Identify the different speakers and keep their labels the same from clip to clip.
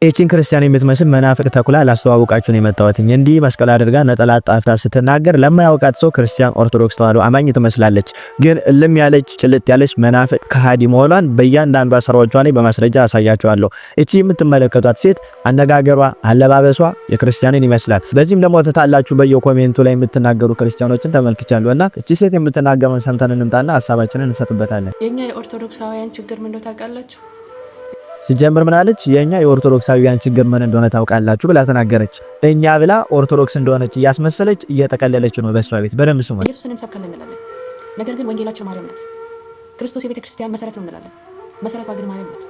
Speaker 1: እቺን ክርስቲያን የምትመስል መናፍቅ ተኩላ ላስተዋውቃችሁ ነው የመጣሁት። እንዲህ መስቀል አድርጋ ነጠላ ጣፍታ ስትናገር ለማያውቃት ሰው ክርስቲያን ኦርቶዶክስ ተዋህዶ አማኝ ትመስላለች። ግን እልም ያለች ጭልጥ ያለች መናፍቅ ከሃዲ መሆኗን በእያንዳንዷ ስራዎቿ ላይ በማስረጃ አሳያችኋለሁ። እቺ የምትመለከቷት ሴት አነጋገሯ፣ አለባበሷ የክርስቲያንን ይመስላል። በዚህም ደግሞ ተታላችሁ በየኮሜንቱ ላይ የምትናገሩ ክርስቲያኖችን ተመልክቻለሁና እቺ ሴት የምትናገረውን ሰምተን እንምጣና ሐሳባችንን እንሰጥበታለን።
Speaker 2: የኛ የኦርቶዶክሳውያን ችግር ምን እንደሆነ ታውቃላችሁ?
Speaker 1: ሲጀምር ምን አለች? የኛ የኦርቶዶክሳውያን ችግር ምን እንደሆነ ታውቃላችሁ ብላ ተናገረች። እኛ ብላ ኦርቶዶክስ እንደሆነች እያስመሰለች እየተቀለለች ነው በሷ ቤት። በደም ስሙ።
Speaker 2: ኢየሱስን እንሰብካለን እንላለን፣ ነገር ግን ወንጌላችን ማርያም ናት። ክርስቶስ የቤተ ክርስቲያን መሰረት ነው እንላለን፣ መሰረቷ ግን ማርያም ናት።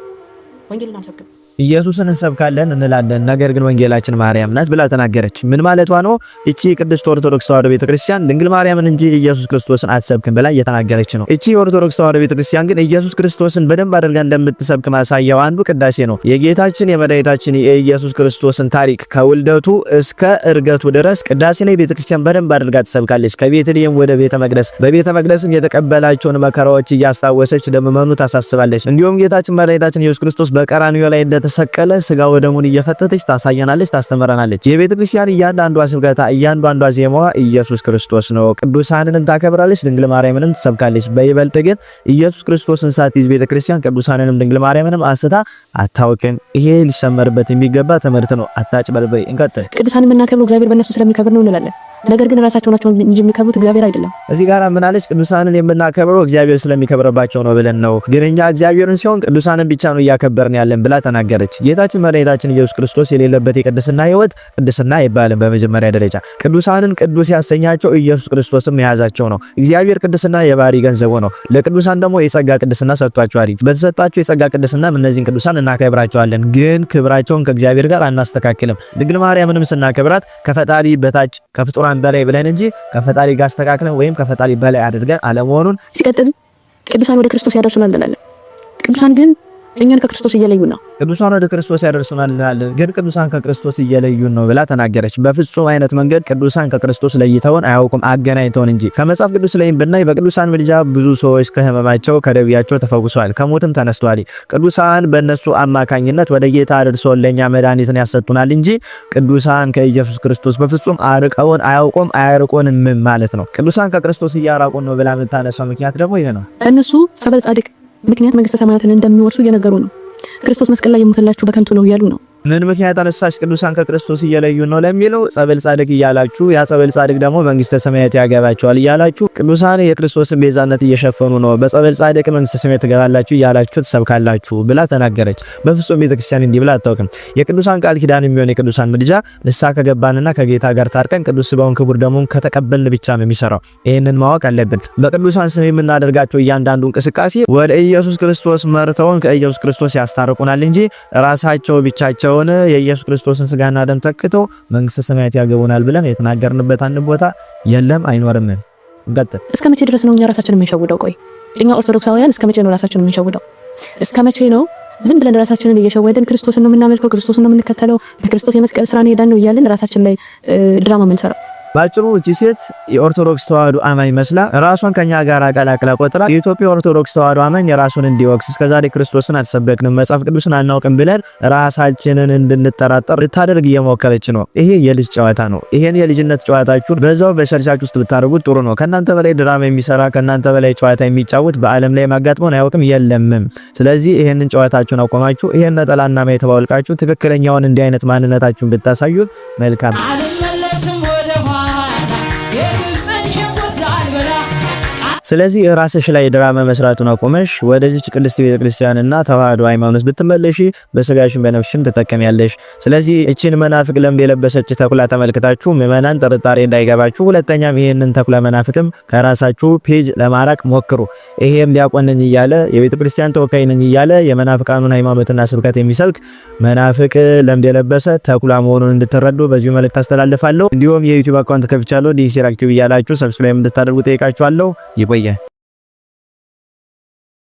Speaker 2: ወንጌልን አንሰብክም።
Speaker 1: ኢየሱስን እንሰብካለን እንላለን፣ ነገር ግን ወንጌላችን ማርያም ናት ብላ ተናገረች። ምን ማለቷ ነው? እቺ ቅድስት ኦርቶዶክስ ተዋህዶ ቤተክርስቲያን ድንግል ማርያምን እንጂ ኢየሱስ ክርስቶስን አትሰብክም ብላ እየተናገረች ነው። እቺ ኦርቶዶክስ ተዋህዶ ቤተክርስቲያን ግን ኢየሱስ ክርስቶስን በደንብ አድርጋ እንደምትሰብክ ማሳያው አንዱ ቅዳሴ ነው። የጌታችን የመድኃኒታችን የኢየሱስ ክርስቶስን ታሪክ ከውልደቱ እስከ እርገቱ ድረስ ቅዳሴ ላይ ቤተክርስቲያን በደንብ አድርጋ ትሰብካለች። ከቤተልሔም ወደ ቤተ መቅደስ፣ በቤተ መቅደስም የተቀበላቸውን መከራዎች እያስታወሰች ለምእመኑ ታሳስባለች። እንዲሁም ጌታችን መድኃኒታችን ኢየሱስ ክርስቶስ በቀራንዮ ላይ ተሰቀለ ስጋ ወደሙን እየፈተተች ታሳየናለች፣ ታስተምረናለች። የቤተ ክርስቲያን እያንዳንዷ ስብከታ እያንዳንዷ ዜማዋ ኢየሱስ ክርስቶስ ነው። ቅዱሳንንም ታከብራለች፣ ድንግል ማርያምንም ትሰብካለች። በይበልጥ ግን ኢየሱስ ክርስቶስን ሳትይዝ ቤተ ክርስቲያን ቅዱሳንንም ድንግል ማርያምንም አንስታ አታውቅም። ይሄ ሊሰመርበት የሚገባ ትምህርት ነው። አታጭበርበይ። እንቀጥል።
Speaker 2: ቅዱሳንን የምናከብረው እግዚአብሔር በእነሱ ስለሚከብር ነው እንላለን፣ ነገር ግን ራሳቸው ናቸው እንጂ የሚከብሩት እግዚአብሔር አይደለም።
Speaker 1: እዚህ ጋር ምን አለች? ቅዱሳንን የምናከብረው እግዚአብሔር ስለሚከብርባቸው ነው ብለን ነው፣ ግን እኛ እግዚአብሔርን ሲሆን ቅዱሳንን ብቻ ነው እያከበርን ያለን ብላ ተናገረች። ጌታችን መድኃኒታችን ኢየሱስ ክርስቶስ የሌለበት የቅድስና ሕይወት ቅድስና አይባልም። በመጀመሪያ ደረጃ ቅዱሳንን ቅዱስ ያሰኛቸው ኢየሱስ ክርስቶስም የያዛቸው ነው። እግዚአብሔር ቅድስና የባህሪ ገንዘቡ ነው። ለቅዱሳን ደግሞ የጸጋ ቅድስና ሰጥቷቸዋል። በተሰጣቸው የጸጋ ቅድስና እነዚህን ቅዱሳን እናከብራቸዋለን፣ ግን ክብራቸውን ከእግዚአብሔር ጋር አናስተካክልም። ድንግል ማርያምንም ስናከብራት ከፈጣሪ በታች ከፍጡራን በላይ ብለን እንጂ ከፈጣሪ ጋር አስተካክለን ወይም ከፈጣሪ በላይ አድርገን አለመሆኑን።
Speaker 2: ሲቀጥል ቅዱሳን ወደ ክርስቶስ ያደርሱናል እንላለን፣ ቅዱሳን ግን እኛን ከክርስቶስ እየለዩ ነው።
Speaker 1: ቅዱሳን ወደ ክርስቶስ ያደርሱናል እንላለን፣ ግን ቅዱሳን ከክርስቶስ እየለዩን ነው ብላ ተናገረች። በፍጹም አይነት መንገድ ቅዱሳን ከክርስቶስ ለይተውን አያውቁም፣ አገናኝተውን እንጂ። ከመጽሐፍ ቅዱስ ላይም ብናይ በቅዱሳን ምልጃ ብዙ ሰዎች ከህመማቸው ከደዌያቸው ተፈውሰዋል፣ ከሞትም ተነስተዋል። ቅዱሳን በእነሱ አማካኝነት ወደ ጌታ አድርሰውን ለኛ መድኃኒትን ያሰጡናል እንጂ ቅዱሳን ከኢየሱስ ክርስቶስ በፍጹም አርቀውን አያውቁም፣ አያርቁንም ማለት ነው። ቅዱሳን ከክርስቶስ እያራቁን ነው ብላ የምታነሳው ምክንያት ደግሞ ይሄ ነው።
Speaker 2: እነሱ ሰበል ጻድቅ ምክንያት መንግስተ ሰማያትን እንደሚወርሱ እየነገሩ ነው። ክርስቶስ መስቀል ላይ የሞተላችሁ በከንቱ ነው እያሉ ነው።
Speaker 1: ምን ምክንያት አነሳሽ? ቅዱሳን ከክርስቶስ እየለዩ ነው ለሚለው ጸበል ጻድቅ እያላችሁ ያ ጸበል ጻድቅ ደግሞ መንግስተ ሰማያት ያገባቸዋል እያላችሁ ቅዱሳን የክርስቶስን ቤዛነት እየሸፈኑ ነው፣ በጸበል ጻድቅ መንግስተ ሰማያት ትገባላችሁ እያላችሁ ትሰብካላችሁ ብላ ተናገረች። በፍጹም ቤተክርስቲያን እንዲህ ብላ አታውቅም። የቅዱሳን ቃል ኪዳን የሚሆን የቅዱሳን ምልጃ ንስሐ ከገባንና ከጌታ ጋር ታርቀን ቅዱስ ስጋውን ክቡር ደሙን ከተቀበልን ብቻ ነው የሚሰራው። ይሄንን ማወቅ አለብን። በቅዱሳን ስም የምናደርጋቸው እያንዳንዱ እንቅስቃሴ ወደ ኢየሱስ ክርስቶስ መርተውን ከኢየሱስ ክርስቶስ ያስታርቁናል እንጂ ራሳቸው ብቻቸው የኢየሱስ ክርስቶስን ስጋና ደም ተክተው መንግስተ ሰማያት ያገቡናል ብለን የተናገርንበት አንድ ቦታ የለም፣ አይኖርም። እንቀጥል።
Speaker 2: እስከ መቼ ድረስ ነው እኛ ራሳችንን የምንሸውደው? ቆይ እኛ ኦርቶዶክሳውያን እስከ መቼ ነው ራሳችንን የምንሸውደው? እስከ መቼ ነው ዝም ብለን ራሳችንን እየሸወደን ክርስቶስን ነው የምናመልከው፣ ክርስቶስን ነው የምንከተለው፣ በክርስቶስ የመስቀል ስራ ነው ሄዳን ነው እያልን ራሳችን ላይ ድራማ የምንሰራው?
Speaker 1: ባጭሩ እቺ ሴት የኦርቶዶክስ ተዋህዶ አማኝ መስላ ራሷን ከኛ ጋር አቀላቅላ ቆጥራ የኢትዮጵያ ኦርቶዶክስ ተዋህዶ አማኝ ራሱን እንዲወቅስ እስከዛሬ ክርስቶስን አልሰበክንም መጽሐፍ ቅዱስን አናውቅም ብለን ራሳችንን እንድንጠራጠር ልታደርግ እየሞከረች ነው። ይሄ የልጅ ጨዋታ ነው። ይሄን የልጅነት ጨዋታችሁን በዛው በቸርቻችሁ ውስጥ ብታደርጉት ጥሩ ነው። ከናንተ በላይ ድራማ የሚሰራ ከናንተ በላይ ጨዋታ የሚጫወት በዓለም ላይ ማጋጥሞን አያውቅም፣ የለምም። ስለዚህ ይሄንን ጨዋታችሁን አቆማችሁ ይሄን ነጠላና ማይተባልቃችሁ ትክክለኛውን እንዲህ አይነት ማንነታችሁን ብታሳዩ መልካም። ስለዚህ ራስሽ ላይ ድራማ መስራቱን አቆመሽ ወደዚች ቅድስት ቤተክርስቲያንና ተዋህዶ ሃይማኖት ብትመለሺ በስጋሽም በነፍስሽም ትጠቀሚያለሽ። ስለዚህ እቺን መናፍቅ ለምድ የለበሰች ተኩላ ተመልክታችሁ ምዕመናን ጥርጣሬ እንዳይገባችሁ፣ ሁለተኛም ይሄንን ተኩላ መናፍቅም ከራሳችሁ ፔጅ ለማራቅ ሞክሩ። ይሄም ዲያቆንን እያለ የቤተክርስቲያን ተወካይ ነኝ እያለ የመናፍቃኑን ሃይማኖትና ስብከት የሚሰብክ መናፍቅ ለምድ የለበሰ ተኩላ መሆኑን እንድትረዱ በዚሁ መልእክት አስተላልፋለሁ። እንዲሁም የዩቲዩብ አካውንት ከፍቻለሁ ዲሲ ራክቲቭ እያላችሁ ሰብስክራይብ እንድታደርጉ ጠይቃችኋለሁ። ይቆያል።